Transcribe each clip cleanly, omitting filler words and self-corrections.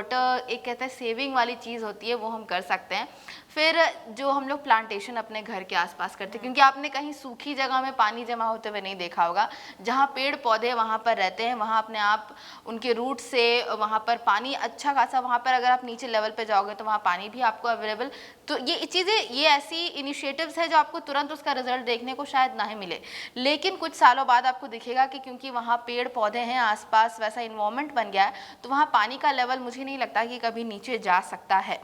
Water एक कहते हैं सेविंग वाली चीज़ होती है, वो हम कर सकते हैं। फिर जो हम लोग प्लांटेशन अपने घर के आसपास करते हैं, क्योंकि आपने कहीं सूखी जगह में पानी जमा होते हुए नहीं देखा होगा। जहाँ पेड़ पौधे वहाँ पर रहते हैं, वहाँ अपने आप उनके रूट से वहाँ पर पानी अच्छा खासा, वहाँ पर अगर आप नीचे लेवल पे जाओगे तो वहाँ पानी भी आपको अवेलेबल। तो ये चीज़ें, ये ऐसी इनिशिएटिव्स है जो आपको तुरंत उसका रिजल्ट देखने को शायद ना ही मिले, लेकिन कुछ सालों बाद आपको दिखेगा कि क्योंकि वहाँ पेड़ पौधे हैं आसपास, वैसा इन्वायरमेंट बन गया है, तो वहाँ पानी का लेवल मुझे नहीं लगता कि कभी नीचे जा सकता है।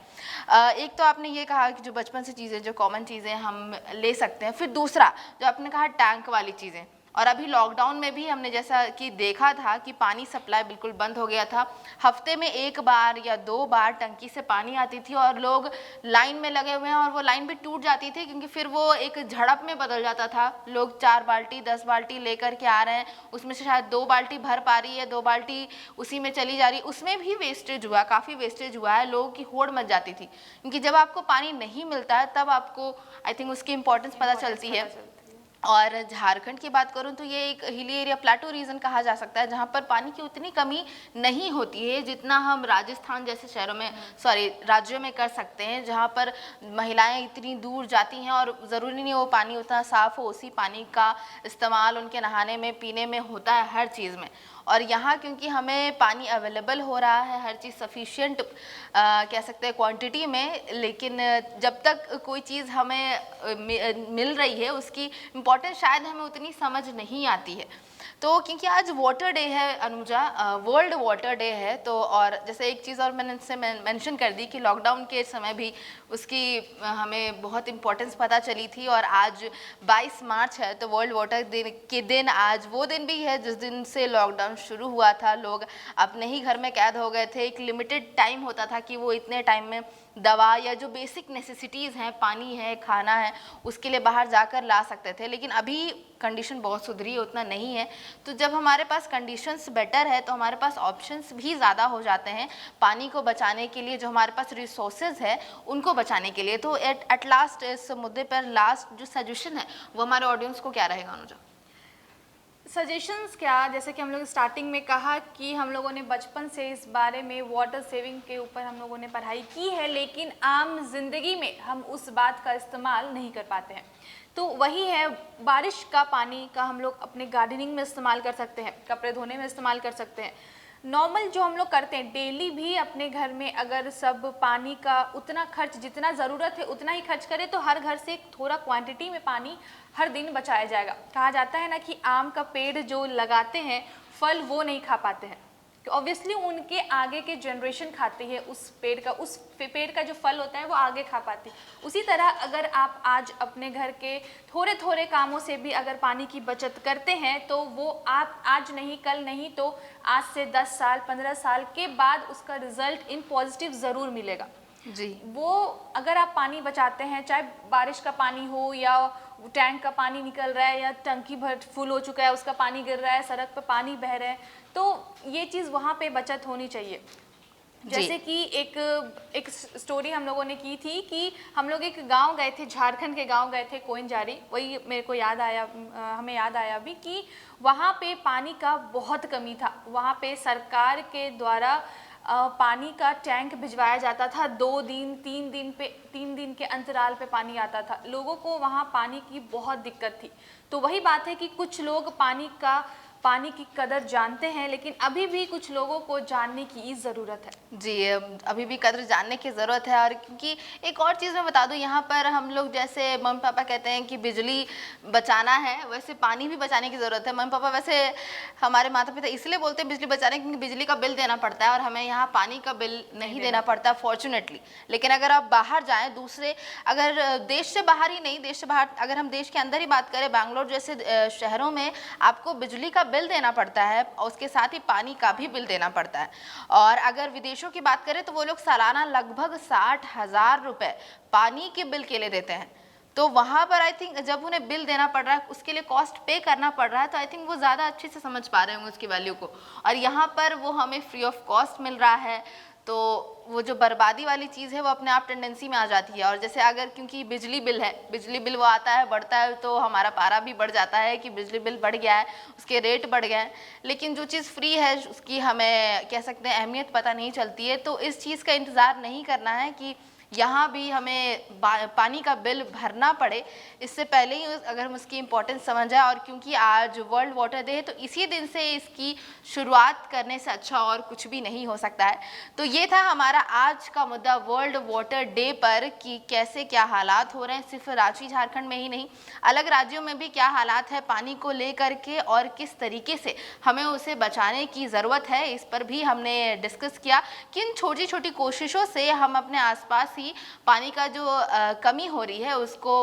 एक तो आपने ये कहा कि जो बचपन से चीज़ें, जो कॉमन चीज़ें हम ले सकते हैं। फिर दूसरा जो आपने कहा टैंक वाली चीज़ें, और अभी लॉकडाउन में भी हमने जैसा कि देखा था कि पानी सप्लाई बिल्कुल बंद हो गया था। हफ्ते में 1 बार या 2 बार टंकी से पानी आती थी और लोग लाइन में लगे हुए हैं, और वो लाइन भी टूट जाती थी क्योंकि फिर वो एक झड़प में बदल जाता था। लोग 4 बाल्टी 10 बाल्टी लेकर के आ रहे हैं, उसमें से शायद 2 बाल्टी भर पा रही है, 2 बाल्टी उसी में चली जा रही, उसमें भी वेस्टेज हुआ, काफ़ी वेस्टेज हुआ है, लोगों की होड़ मच जाती थी। क्योंकि जब आपको पानी नहीं मिलता है तब आपको आई थिंक उसकी इम्पोर्टेंस पता चलती है। और झारखंड की बात करूं तो ये एक हिली एरिया, प्लाटू रीजन कहा जा सकता है, जहां पर पानी की उतनी कमी नहीं होती है जितना हम राजस्थान जैसे शहरों में, सॉरी राज्यों में कर सकते हैं, जहां पर महिलाएं इतनी दूर जाती हैं और ज़रूरी नहीं वो पानी उतना साफ़ हो, उसी पानी का इस्तेमाल उनके नहाने में, पीने में होता है, हर चीज़ में। और यहाँ क्योंकि हमें पानी अवेलेबल हो रहा है, हर चीज़ सफिशिएंट कह सकते हैं क्वांटिटी में, लेकिन जब तक कोई चीज़ हमें मिल रही है उसकी इम्पोर्टेंस शायद हमें उतनी समझ नहीं आती है। तो क्योंकि आज वाटर डे है अनुजा, वर्ल्ड वाटर डे है, तो और जैसे एक चीज़ और मैंने इससे मेंशन कर दी कि लॉकडाउन के समय भी उसकी हमें बहुत इम्पोर्टेंस पता चली थी। और आज 22 मार्च है, तो वर्ल्ड वाटर डे के दिन आज वो दिन भी है जिस दिन से लॉकडाउन शुरू हुआ था। लोग अपने ही घर में कैद हो गए थे, एक लिमिटेड टाइम होता था कि वो इतने टाइम में दवा या जो बेसिक नेसेसिटीज़ हैं, पानी है, खाना है, उसके लिए बाहर जाकर ला सकते थे। लेकिन अभी कंडीशन बहुत सुधरी है, उतना नहीं है। तो जब हमारे पास कंडीशंस बेटर है तो हमारे पास ऑप्शंस भी ज़्यादा हो जाते हैं पानी को बचाने के लिए, जो हमारे पास रिसोर्सेज है उनको बचाने के लिए। तो एट लास्ट इस मुद्दे पर लास्ट जो सजेशन है वो हमारे ऑडियंस को क्या रहेगा अनुजा? सजेशंस क्या, जैसे कि हम लोग स्टार्टिंग में कहा कि हम लोगों ने बचपन से इस बारे में वाटर सेविंग के ऊपर हम लोगों ने पढ़ाई की है, लेकिन आम जिंदगी में हम उस बात का इस्तेमाल नहीं कर पाते हैं। तो वही है, बारिश का पानी का हम लोग अपने गार्डनिंग में इस्तेमाल कर सकते हैं, कपड़े धोने में इस्तेमाल कर सकते हैं। नॉर्मल जो हम लोग करते हैं डेली भी अपने घर में, अगर सब पानी का उतना खर्च, जितना ज़रूरत है उतना ही खर्च करें तो हर घर से थोड़ा क्वांटिटी में पानी हर दिन बचाया जाएगा। कहा जाता है ना कि आम का पेड़ जो लगाते हैं फल वो नहीं खा पाते हैं, तो ऑब्वियसली उनके आगे के जनरेशन खाती है उस पेड़ का जो फल होता है वो आगे खा पाती है। उसी तरह अगर आप आज अपने घर के थोड़े थोड़े कामों से भी अगर पानी की बचत करते हैं तो वो आप आज नहीं, कल नहीं, तो आज से 10 साल 15 साल के बाद उसका रिजल्ट इन पॉजिटिव ज़रूर मिलेगा जी। वो अगर आप पानी बचाते हैं, चाहे बारिश का पानी हो या टैंक का पानी निकल रहा है या टंकी भर फुल हो चुका है उसका पानी गिर रहा है, सड़क पर पानी बह रहा है, तो ये चीज़ वहाँ पे बचत होनी चाहिए। जैसे कि एक स्टोरी हम लोगों ने की थी कि हम लोग एक गांव गए थे, झारखंड के गांव गए थे, कोइंजारी, वही मेरे को याद आया, हमें याद आया भी कि वहाँ पे पानी का बहुत कमी था। वहाँ पे सरकार के द्वारा पानी का टैंक भिजवाया जाता था, 2 दिन 3 दिन के अंतराल पे पानी आता था। लोगों को वहाँ पानी की बहुत दिक्कत थी। तो वही बात है कि कुछ लोग पानी की कदर जानते हैं, लेकिन अभी भी कुछ लोगों को जानने की ज़रूरत है। जी, अभी भी कद्र जानने की ज़रूरत है। और क्योंकि एक और चीज़ मैं बता दूं, यहाँ पर हम लोग जैसे मम्मी पापा कहते हैं कि बिजली बचाना है, वैसे पानी भी बचाने की ज़रूरत है। मम्मी पापा वैसे हमारे माता पिता इसलिए बोलते हैं बिजली बचाने, क्योंकि बिजली का बिल देना पड़ता है और हमें यहाँ पानी का बिल नहीं देना पड़ता फॉर्चुनेटली। लेकिन अगर आप बाहर जाएँ, दूसरे अगर देश से बाहर ही नहीं, देश से बाहर अगर हम देश के अंदर ही बात करें, बैंगलोर जैसे शहरों में आपको बिजली का बिल देना पड़ता है और उसके साथ ही पानी का भी बिल देना पड़ता है। और अगर विदेशों की बात करें तो वो लोग सालाना लगभग 60,000 रुपए पानी के बिल के लिए देते हैं। तो वहाँ पर आई थिंक जब उन्हें बिल देना पड़ रहा है, उसके लिए कॉस्ट पे करना पड़ रहा है, तो आई थिंक वो ज़्यादा अच्छे से समझ पा रहे होंगे उसकी वैल्यू को। और यहाँ पर वो हमें फ्री ऑफ कॉस्ट मिल रहा है, तो वो जो बर्बादी वाली चीज़ है वो अपने आप टेंडेंसी में आ जाती है। और जैसे अगर क्योंकि बिजली बिल है, बिजली बिल वो आता है बढ़ता है तो हमारा पारा भी बढ़ जाता है कि बिजली बिल बढ़ गया है, उसके रेट बढ़ गए हैं। लेकिन जो चीज़ फ्री है उसकी हमें कह सकते हैं अहमियत पता नहीं चलती है। तो इस चीज़ का इंतज़ार नहीं करना है कि यहाँ भी हमें पानी का बिल भरना पड़े, इससे पहले ही अगर हम उसकी इम्पोर्टेंस समझ जाए। और क्योंकि आज वर्ल्ड वाटर डे है तो इसी दिन से इसकी शुरुआत करने से अच्छा और कुछ भी नहीं हो सकता है। तो ये था हमारा आज का मुद्दा वर्ल्ड वाटर डे पर कि कैसे क्या हालात हो रहे हैं, सिर्फ रांची झारखंड में ही नहीं, अलग राज्यों में भी क्या हालात है पानी को लेकर के और किस तरीके से हमें उसे बचाने की ज़रूरत है, इस पर भी हमने डिस्कस किया। किन छोटी छोटी कोशिशों से हम अपने आसपास पानी का जो कमी हो रही है उसको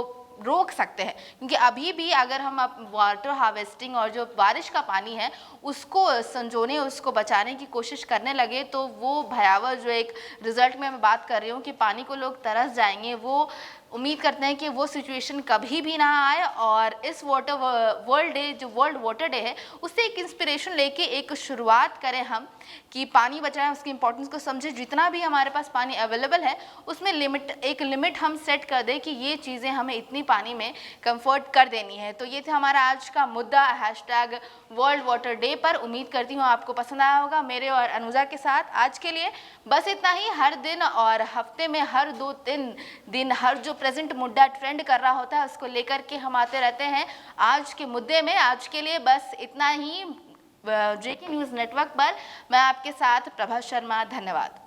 रोक सकते हैं। क्योंकि अभी भी अगर हम वाटर हार्वेस्टिंग और जो बारिश का पानी है उसको संजोने, उसको बचाने की कोशिश करने लगे तो वो भयावह जो एक रिजल्ट में मैं बात कर रही हूँ कि पानी को लोग तरस जाएंगे, वो उम्मीद करते हैं कि वो सिचुएशन कभी भी ना आए। और इस वर्ल्ड डे जो वर्ल्ड वाटर डे है उससे एक इंस्पिरेशन लेके एक शुरुआत करें हम कि पानी बचाएं, उसकी इंपॉर्टेंस को समझें। जितना भी हमारे पास पानी अवेलेबल है उसमें एक लिमिट हम सेट कर दें कि ये चीज़ें हमें इतनी पानी में कंफर्ट कर देनी है। तो ये था हमारा आज का मुद्दा हैशटैग वर्ल्ड वाटर डे पर। उम्मीद करती हूँ आपको पसंद आया होगा मेरे और अनुजा के साथ। आज के लिए बस इतना ही। हर दिन और हफ्ते में हर 2-3 दिन हर जो प्रेजेंट मुद्दा ट्रेंड कर रहा होता है उसको लेकर के हम आते रहते हैं आज के मुद्दे में। आज के लिए बस इतना ही। जेके न्यूज़ नेटवर्क पर मैं आपके साथ प्रभा शर्मा, धन्यवाद।